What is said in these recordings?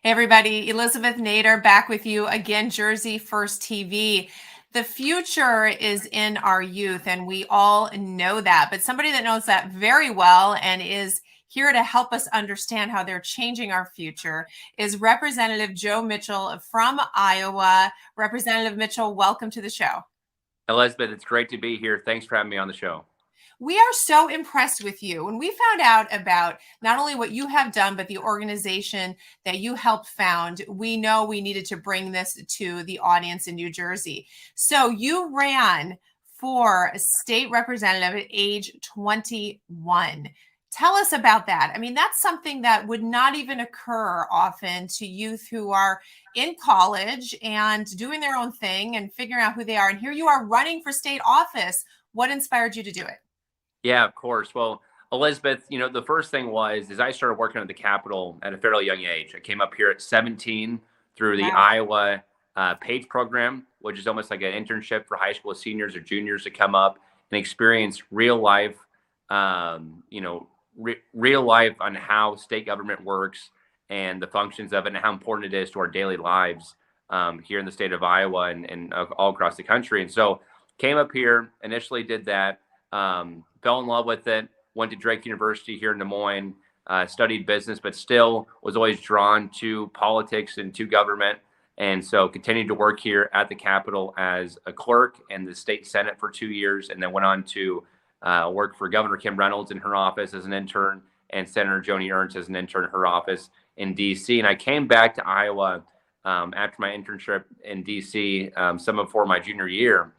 Hey everybody, Elizabeth Nader back with you again, Jersey First TV. The future is in our youth, and we all know that. But somebody that knows that very well and is here to help us understand how they're changing our future is Representative Joe Mitchell from Iowa. Representative Mitchell, welcome to the show. Elizabeth, it's great to be here. Thanks for having me on the show. We are so impressed with you. When we found out about not only what you have done, but the organization that you helped found, we know we needed to bring this to the audience in New Jersey. So you ran for a state representative at age 21. Tell us about that. I mean, that's something that would not even occur often to youth who are in college and doing their own thing and figuring out who they are. And here you are running for state office. What inspired you to do it? Yeah, of course. Well, Elizabeth, the first thing is I started working at the Capitol at a fairly young age. I came up here at 17 through the Wow. Iowa PAGE program, which is almost like an internship for high school seniors or juniors to come up and experience real life, real life on how state government works and the functions of it and how important it is to our daily lives here in the state of Iowa and all across the country. And so came up here, initially did that. Fell in love with it, went to Drake University here in Des Moines, studied business, but still was always drawn to politics and to government. And so continued to work here at the Capitol as a clerk in the state Senate for 2 years, and then went on to work for Governor Kim Reynolds in her office as an intern and Senator Joni Ernst as an intern in her office in D.C. And I came back to Iowa after my internship in D.C., some before my junior year.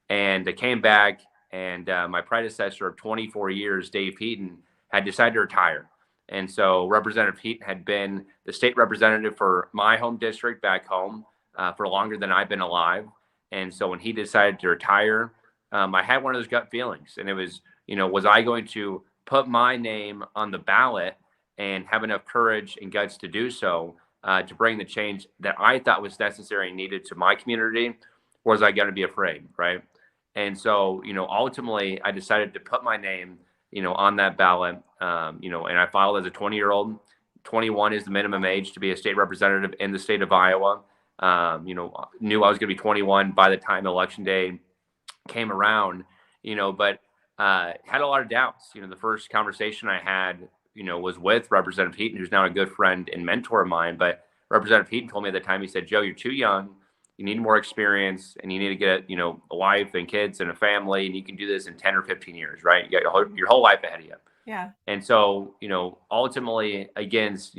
And I came back, and my predecessor of 24 years, Dave Heaton, had decided to retire. And so Representative Heaton had been the state representative for my home district back home for longer than I've been alive. And so when he decided to retire, I had one of those gut feelings. And it was, was I going to put my name on the ballot and have enough courage and guts to do so to bring the change that I thought was necessary and needed to my community? Or was I going to be afraid, right? And so, ultimately I decided to put my name, on that ballot, and I filed as a 20-year-old. 21 is the minimum age to be a state representative in the state of Iowa. Knew I was going to be 21 by the time election day came around, but had a lot of doubts. The first conversation I had, was with Representative Heaton, who's now a good friend and mentor of mine. But Representative Heaton told me at the time, he said, "Joe, you're too young. You need more experience, and you need to get, a wife and kids and a family, and you can do this in 10 or 15 years, right? You got your whole life ahead of you." Yeah. And so, ultimately against,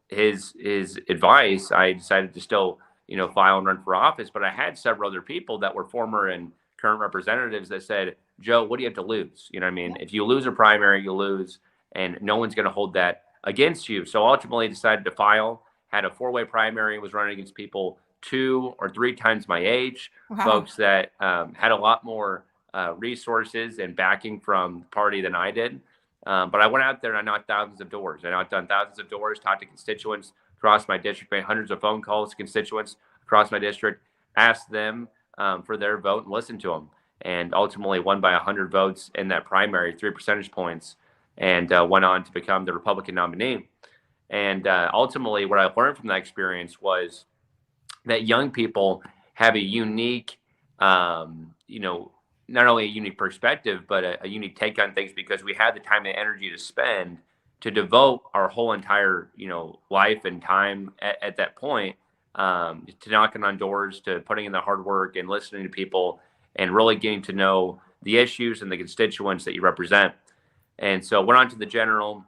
his advice, I decided to still, file and run for office. But I had several other people that were former and current representatives that said, "Joe, what do you have to lose? You know what I mean? If you lose a primary, you lose, and no one's going to hold that against you." So ultimately decided to file, had a 4-way primary, was running against people 2 or 3 times my age, Wow. folks that had a lot more resources and backing from the party than I did. But I went out there and I knocked thousands of doors. I knocked on thousands of doors, talked to constituents across my district, made hundreds of phone calls to constituents across my district, asked them for their vote and listened to them. And ultimately won by 100 votes in that primary, 3 percentage points, and went on to become the Republican nominee. And ultimately, what I learned from that experience was that young people have a unique, not only a unique perspective, but a unique take on things, because we have the time and energy to spend to devote our whole entire, life and time at that point to knocking on doors, to putting in the hard work and listening to people and really getting to know the issues and the constituents that you represent. And so went on to the general,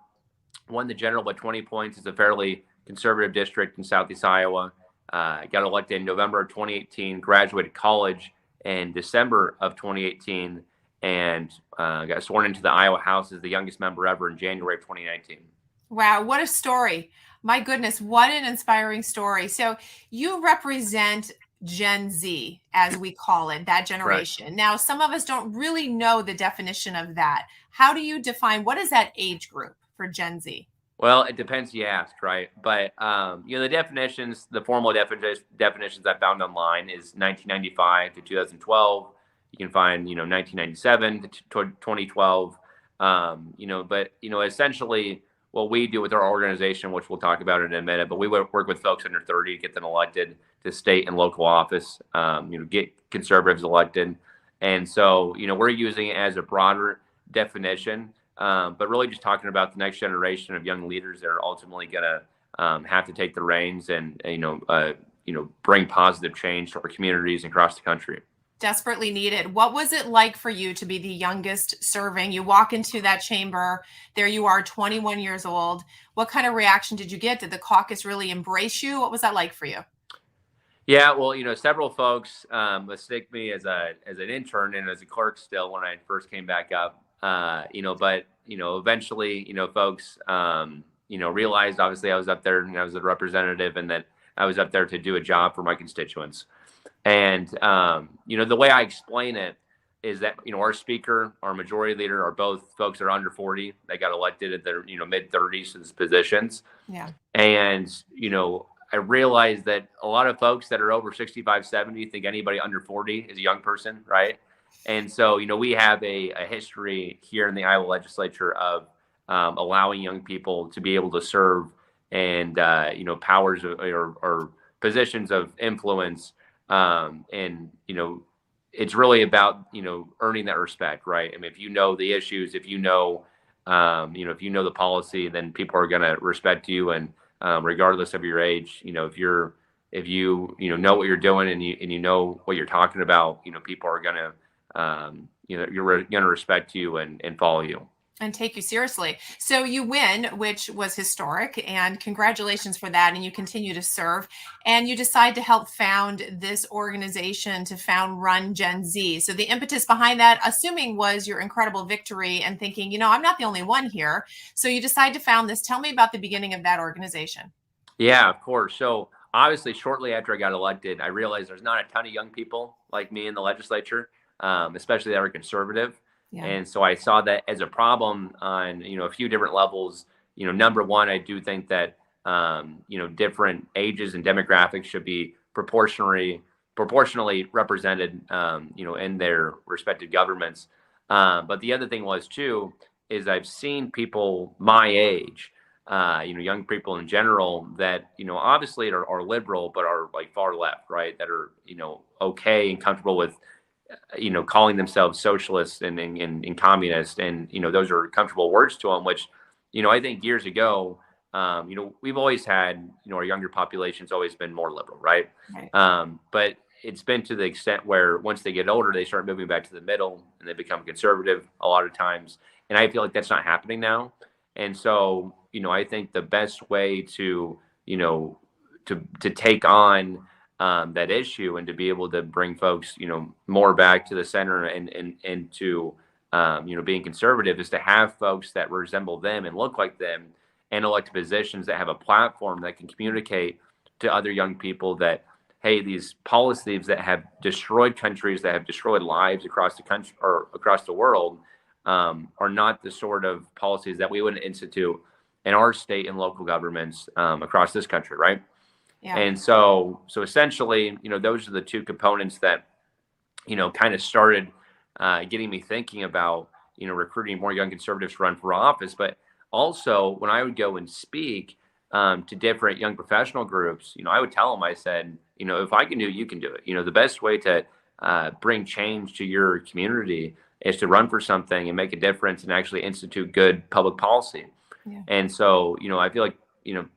won the general by 20 points. It's a fairly conservative district in Southeast Iowa. Got elected in November of 2018, graduated college in December of 2018, and got sworn into the Iowa House as the youngest member ever in January of 2019. Wow, what a story. My goodness, what an inspiring story. So you represent Gen Z, as we call it, that generation. Correct. Now, some of us don't really know the definition of that. How do you define, what is that age group for Gen Z? Well, it depends who you ask, right? But the definitions, the formal definitions I found online is 1995 to 2012. You can find 1997 to 2012. But essentially what we do with our organization, which we'll talk about in a minute, but we work with folks under 30 to get them elected to state and local office, get conservatives elected. And so, we're using it as a broader definition, but really just talking about the next generation of young leaders that are ultimately going to have to take the reins and, bring positive change to our communities across the country. Desperately needed. What was it like for you to be the youngest serving? You walk into that chamber, there you are, 21 years old. What kind of reaction did you get? Did the caucus really embrace you? What was that like for you? Yeah, well, several folks mistake me as an intern and as a clerk still when I first came back up. But eventually, folks, realized obviously I was up there and I was a representative, and that I was up there to do a job for my constituents. And the way I explain it is that our speaker, our majority leader, are both folks that are under 40. They got elected at their mid 30s to these positions. Yeah. And I realized that a lot of folks that are over 65, 70 think anybody under 40 is a young person, right? And so, we have a history here in the Iowa legislature of allowing young people to be able to serve and, powers or positions of influence. And, it's really about, earning that respect, right? I mean, if you know the issues, if you know the policy, then people are going to respect you. And regardless of your age, if you know what you're doing and you know what you're talking about, people are going to, you're going to respect you and follow you. And take you seriously. So you win, which was historic, and congratulations for that. And you continue to serve, and you decide to help found this organization, to found Run GenZ. So the impetus behind that, assuming, was your incredible victory and thinking, I'm not the only one here. So you decide to found this. Tell me about the beginning of that organization. Yeah, of course. So obviously, shortly after I got elected, I realized there's not a ton of young people like me in the legislature, especially that are conservative. Yeah. And so I saw that as a problem on, a few different levels. Number one, I do think that, different ages and demographics should be proportionally represented, in their respective governments. But the other thing was too, is I've seen people my age, young people in general that, obviously are liberal, but are like far left, right? That are, okay and comfortable with, calling themselves socialists and communist. And, those are comfortable words to them, which, I think years ago, we've always had, our younger population's always been more liberal, right? Right. But it's been to the extent where once they get older, they start moving back to the middle and they become conservative a lot of times. And I feel like that's not happening now. And so, I think the best way to take on that issue and to be able to bring folks, more back to the center and to, being conservative is to have folks that resemble them and look like them and elect positions that have a platform that can communicate to other young people that, hey, these policies that have destroyed countries, that have destroyed lives across the country or across the world, are not the sort of policies that we would institute in our state and local governments across this country, right? Yeah. And so essentially, those are the two components that, kind of started getting me thinking about, recruiting more young conservatives to run for office. But also when I would go and speak to different young professional groups, I would tell them, I said, if I can do it, you can do it. The best way to bring change to your community is to run for something and make a difference and actually institute good public policy. Yeah. And so, I feel like,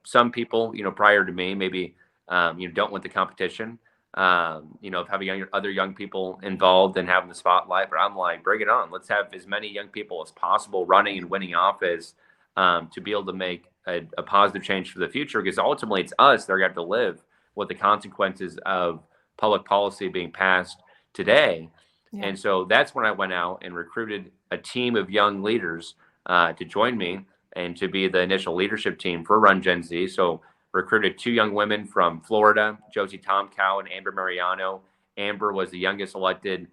some people, prior to me, maybe, don't want the competition, of having other young people involved and having the spotlight. But I'm like, bring it on. Let's have as many young people as possible running and winning office to be able to make a positive change for the future. Because ultimately, it's us that are going to have to live with the consequences of public policy being passed today. Yeah. And so that's when I went out and recruited a team of young leaders to join me and to be the initial leadership team for Run GenZ. So recruited two young women from Florida, Josie Tomkow and Amber Mariano. Amber was the youngest elected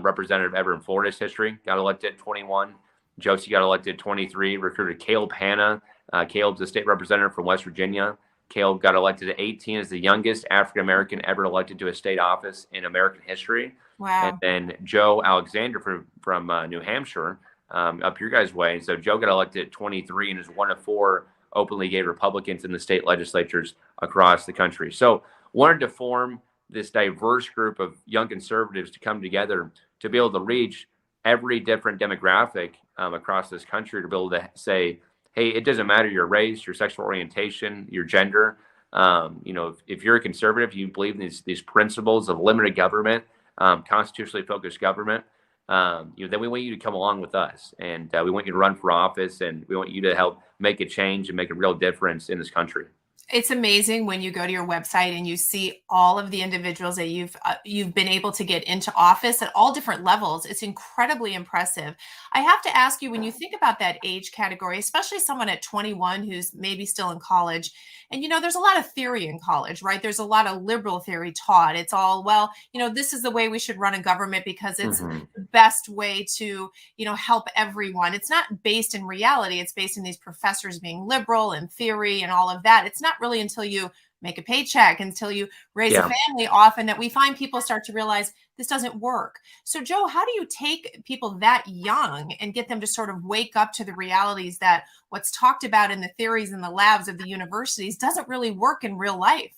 representative ever in Florida's history, got elected at 21. Josie got elected at 23, recruited Caleb Hanna. Caleb's a state representative from West Virginia. Caleb got elected at 18 as the youngest African-American ever elected to a state office in American history. Wow. And then Joe Alexander from New Hampshire up your guys' way. And so Joe got elected at 23 and is one of four openly gay Republicans in the state legislatures across the country. So wanted to form this diverse group of young conservatives to come together to be able to reach every different demographic across this country, to be able to say, hey, it doesn't matter your race, your sexual orientation, your gender. If you're a conservative, you believe in these principles of limited government, constitutionally focused government, then we want you to come along with us, and we want you to run for office, and we want you to help make a change and make a real difference in this country. It's amazing when you go to your website and you see all of the individuals that you've been able to get into office at all different levels. It's incredibly impressive. I have to ask you, when you think about that age category, especially someone at 21 who's maybe still in college, and there's a lot of theory in college, right? There's a lot of liberal theory taught. It's all, well, this is the way we should run a government because it's the best way to, help everyone. It's not based in reality. It's based in these professors being liberal and theory and all of that. It's not really until you make a paycheck, until you raise a family often, that we find people start to realize this doesn't work. So Joe, how do you take people that young and get them to sort of wake up to the realities that what's talked about in the theories in the labs of the universities doesn't really work in real life?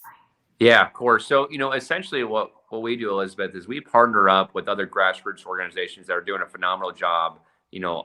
Yeah, of course. So, essentially what we do, Elizabeth, is we partner up with other grassroots organizations that are doing a phenomenal job,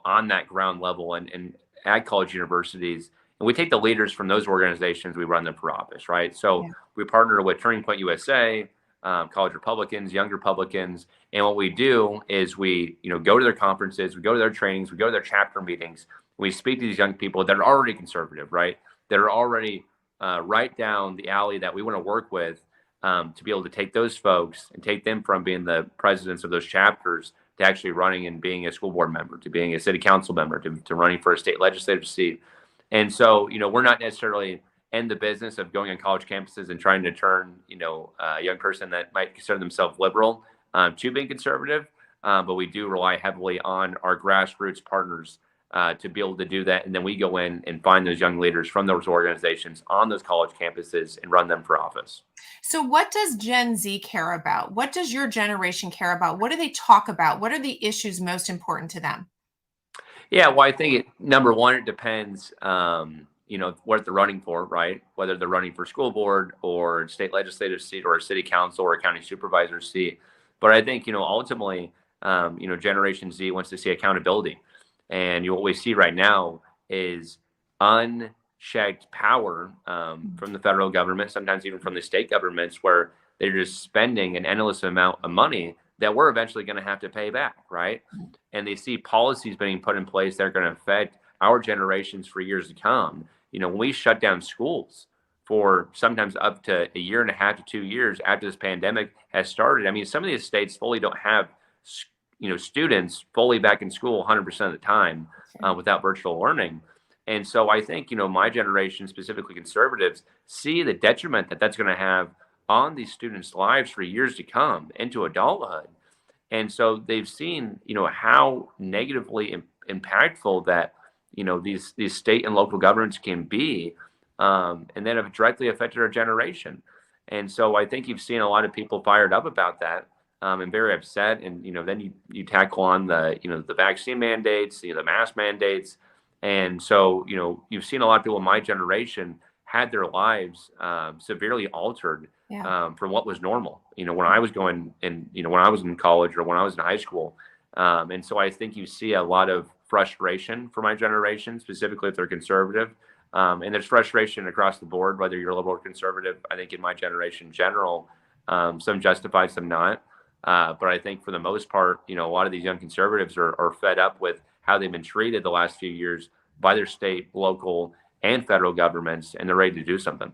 on that ground level and at college universities. And we take the leaders from those organizations, we run them for office, right? So we partner with Turning Point USA, College Republicans, Young Republicans. And what we do is we, go to their conferences, we go to their trainings, we go to their chapter meetings. We speak to these young people that are already conservative, right? That are already right down the alley that we want to work with, to be able to take those folks and take them from being the presidents of those chapters to actually running and being a school board member, to being a city council member, to running for a state legislative seat. And so, we're not necessarily in the business of going on college campuses and trying to turn, a young person that might consider themselves liberal to being conservative. But we do rely heavily on our grassroots partners to be able to do that. And then we go in and find those young leaders from those organizations on those college campuses and run them for office. So what does Gen Z care about? What does your generation care about? What do they talk about? What are the issues most important to them? Yeah, well, I think number one, it depends, what they're running for, right? Whether they're running for school board or state legislative seat or a city council or a county supervisor seat. But I think, ultimately, Generation Z wants to see accountability. And what we see right now is unchecked power from the federal government, sometimes even from the state governments, where they're just spending an endless amount of money that we're eventually going to have to pay back, right? And they see policies being put in place that are going to affect our generations for years to come. When we shut down schools for sometimes up to a year and a half to 2 years after this pandemic has started, I mean, some of these states fully don't have students fully back in school 100% of the time without virtual learning. And so I think, my generation, specifically conservatives, see the detriment that that's going to have on these students' lives for years to come into adulthood. And so they've seen, how negatively impactful that, these state and local governments can be, and then have directly affected our generation. And so I think you've seen a lot of people fired up about that. And very upset. And, then you tackle on the, the vaccine mandates, the mask mandates. And so, you've seen a lot of people in my generation had their lives severely altered from what was normal, when I was going and, when I was in college or when I was in high school. And so I think you see a lot of frustration for my generation, specifically if they're conservative. And there's frustration across the board, whether you're liberal or conservative. I think in my generation in general, some justified, some not. But I think for the most part, a lot of these young conservatives are fed up with how they've been treated the last few years by their state, local, and federal governments, and they're ready to do something.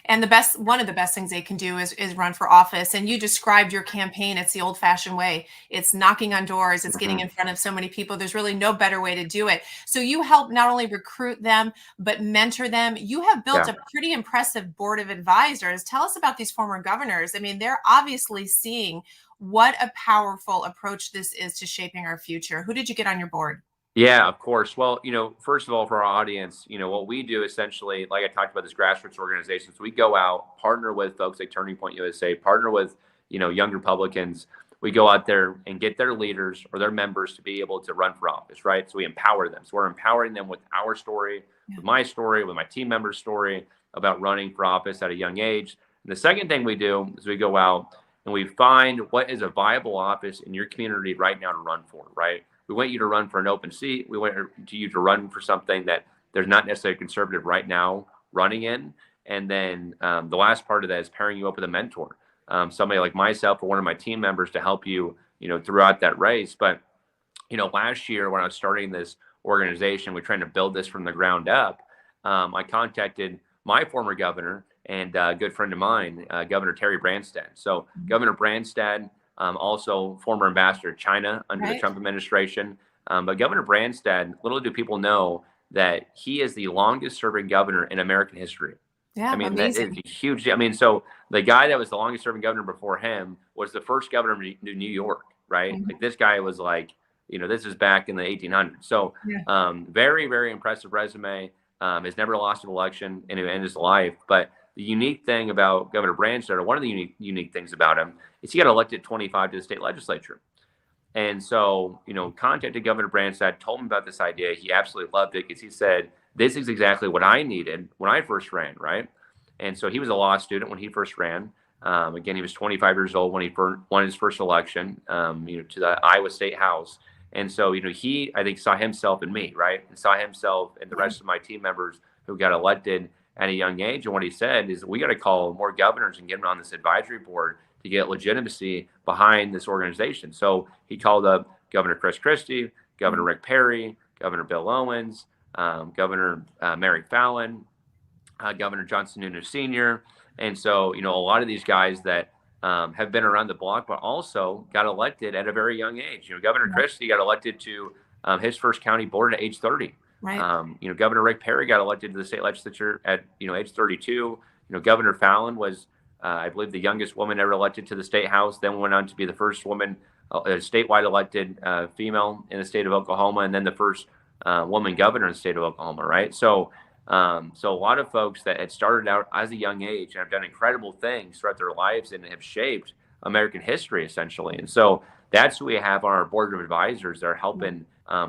And one of the best things they can do is run for office. And you described your campaign. It's the old fashioned way. It's knocking on doors. It's getting in front of so many people. There's really no better way to do it. So you help not only recruit them, but mentor them. You have built a pretty impressive board of advisors. Tell us about these former governors. I mean, they're obviously seeing what a powerful approach this is to shaping our future. Who did you get on your board? Yeah, of course. Well, first of all, for our audience, what we do essentially, like I talked about, this grassroots organizations, we go out, partner with folks like Turning Point USA, partner with, young Republicans. we go out there and get their leaders or their members to be able to run for office, right? So we empower them. So we're empowering them with our story, with my story, with my team member's story about running for office at a young age. And the second thing we do is we go out and we find what is a viable office in your community right now to run for, right? We want you to run for an open seat. We want you to run for something that there's not necessarily a conservative right now running in. And then the last part of that is pairing you up with a mentor, somebody like myself or one of my team members to help you, throughout that race. But, last year when I was starting this organization, we're trying to build this from the ground up. I contacted my former governor and a good friend of mine, Governor Terry Branstad. So Governor Branstad, also former ambassador to China under the Trump administration. But Governor Branstad, little do people know that he is the longest serving governor in American history. Yeah, I mean, amazing. that is huge. I mean, so the guy that was the longest serving governor before him was the first governor of New York, right? Like this guy was like, this is back in the 1800s. So very, very impressive resume. Has never lost an election in his life. But the unique thing about Governor Branstad, or one of the unique things about him, is he got elected 25 to the state legislature. And so, contacted Governor Branstad, told him about this idea. He absolutely loved it because he said, this is exactly what I needed when I first ran, right? And so he was a law student when he first ran. Again, he was 25 years old when he won his first election, to the Iowa State House. And so, he, I think, saw himself in me, right? And saw himself in the rest of my team members who got elected at a young age. And what he said is, we got to call more governors and get them on this advisory board to get legitimacy behind this organization. So he called up Governor Chris Christie, Governor Rick Perry, Governor Bill Owens, Governor Mary Fallon, Governor John Sununu Sr. And so, a lot of these guys that have been around the block, but also got elected at a very young age. Governor Christie got elected to his first county board at age 30. Right. Governor Rick Perry got elected to the state legislature at, age 32. Governor Fallon was, I believe, the youngest woman ever elected to the state house, then went on to be the first woman, statewide elected female in the state of Oklahoma, and then the first woman governor in the state of Oklahoma, right? So a lot of folks that had started out as a young age and have done incredible things throughout their lives and have shaped American history, essentially. And so that's who we have on our board of advisors that are helping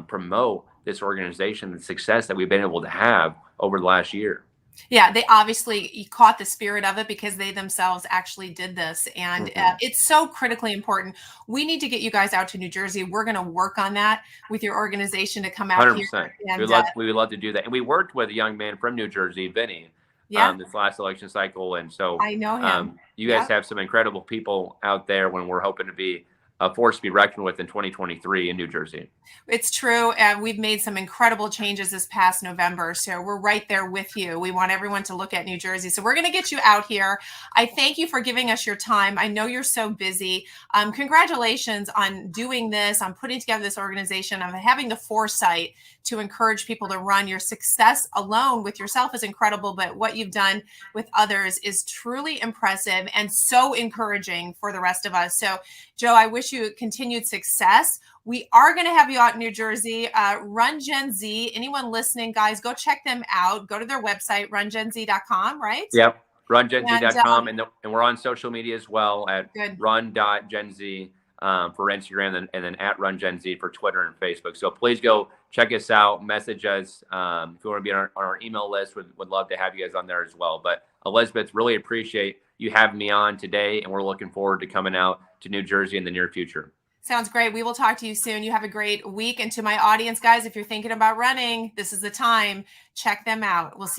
promote this organization, the success that we've been able to have over the last year. Yeah, they obviously caught the spirit of it because they themselves actually did this. And it's so critically important. We need to get you guys out to New Jersey. We're going to work on that with your organization to come out 100%. here. And, we would love to do that. And we worked with a young man from New Jersey, Vinny, this last election cycle. And so I know him. You guys have some incredible people out there when we're hoping to be a force to be reckoned with in 2023 in New Jersey. It's true. And we've made some incredible changes this past November. So we're right there with you. We want everyone to look at New Jersey. So we're going to get you out here. I thank you for giving us your time. I know you're so busy. Congratulations on doing this, on putting together this organization, on having the foresight to encourage people to run. Your success alone with yourself is incredible, but what you've done with others is truly impressive and so encouraging for the rest of us. So, Joe, I wish you continued success. We are going to have you out in New Jersey. Run GenZ. Anyone listening, guys, go check them out. Go to their website, rungenz.com, right? Yep, rungenz.com. And we're on social media as well at run.genz for Instagram and then at Run GenZ for Twitter and Facebook. So please go check us out, message us. If you want to be on our email list, would love to have you guys on there as well. But Elizabeth, really appreciate you having me on today, and we're looking forward to coming out to New Jersey in the near future. Sounds great. We will talk to you soon. You have a great week. And to my audience, guys, if you're thinking about running, this is the time. Check them out. We'll see